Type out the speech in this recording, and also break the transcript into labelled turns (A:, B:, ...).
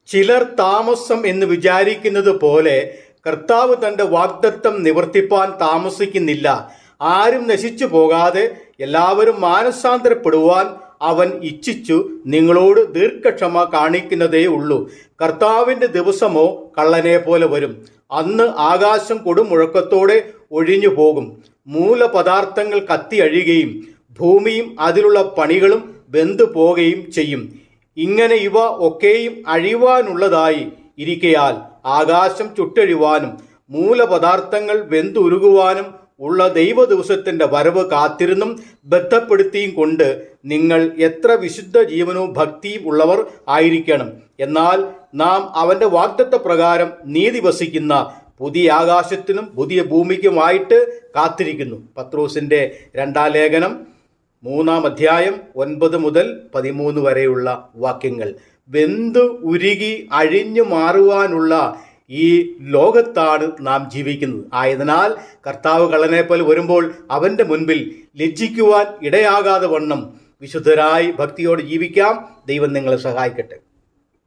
A: ചിലർ താമസം എന്ന് വിചാരിക്കുന്നത് പോലെ കർത്താവ് തൻ്റെ വാഗ്ദത്തം നിവർത്തിപ്പാൻ താമസിക്കുന്നില്ല. ആരും നശിച്ചു പോകാതെ എല്ലാവരും മാനസാന്തരപ്പെടുവാൻ അവൻ ഇച്ഛിച്ചു നിങ്ങളോട് ദീർഘക്ഷമ കാണിക്കുന്നതേ ഉള്ളൂ. കർത്താവിൻ്റെ ദിവസമോ കള്ളനെ പോലെ വരും. അന്ന് ആകാശം കൊടുമുഴക്കത്തോടെ ഒഴിഞ്ഞു പോകും. മൂലപദാർത്ഥങ്ങൾ കത്തി അഴിയുകയും ഭൂമിയും അതിലുള്ള പണികളും വെന്തു പോകുകയും ചെയ്യും. ഇങ്ങനെ ഇവ ഒക്കെയും അഴിവാനുള്ളതായി ഇരിക്കയാൽ ആകാശം ചുട്ടഴിവാനും മൂലപദാർത്ഥങ്ങൾ വെന്തുരുകുവാനും ഉള്ള ദൈവ ദിവസത്തിൻ്റെ വരവ് കാത്തിരുന്നും ബന്ധപ്പെടുത്തിയും കൊണ്ട് നിങ്ങൾ എത്ര വിശുദ്ധ ജീവനവും ഭക്തിയും ഉള്ളവർ ആയിരിക്കണം. എന്നാൽ നാം അവൻ്റെ വാഗ്ദത്ത പ്രകാരം നീതി വസിക്കുന്ന പുതിയ ആകാശത്തിനും പുതിയ ഭൂമിക്കുമായിട്ട് കാത്തിരിക്കുന്നു. പത്രോസിൻ്റെ 2-ാം ലേഖനം 3-ാം അധ്യായം 9 മുതൽ 13 വരെയുള്ള വാക്യങ്ങൾ. വെന്തു ഉരുകി അഴിഞ്ഞു മാറുവാനുള്ള ഈ ലോകത്താണ് നാം ജീവിക്കുന്നത്. ആയതിനാൽ കർത്താവ് കള്ളനെ പോലെ വരുമ്പോൾ അവൻ്റെ മുൻപിൽ ലജ്ജിക്കുവാൻ ഇടയാകാതെ വണ്ണം വിശുദ്ധരായി ഭക്തിയോടെ ജീവിക്കാം. ദൈവം നിങ്ങളെ സഹായിക്കട്ടെ.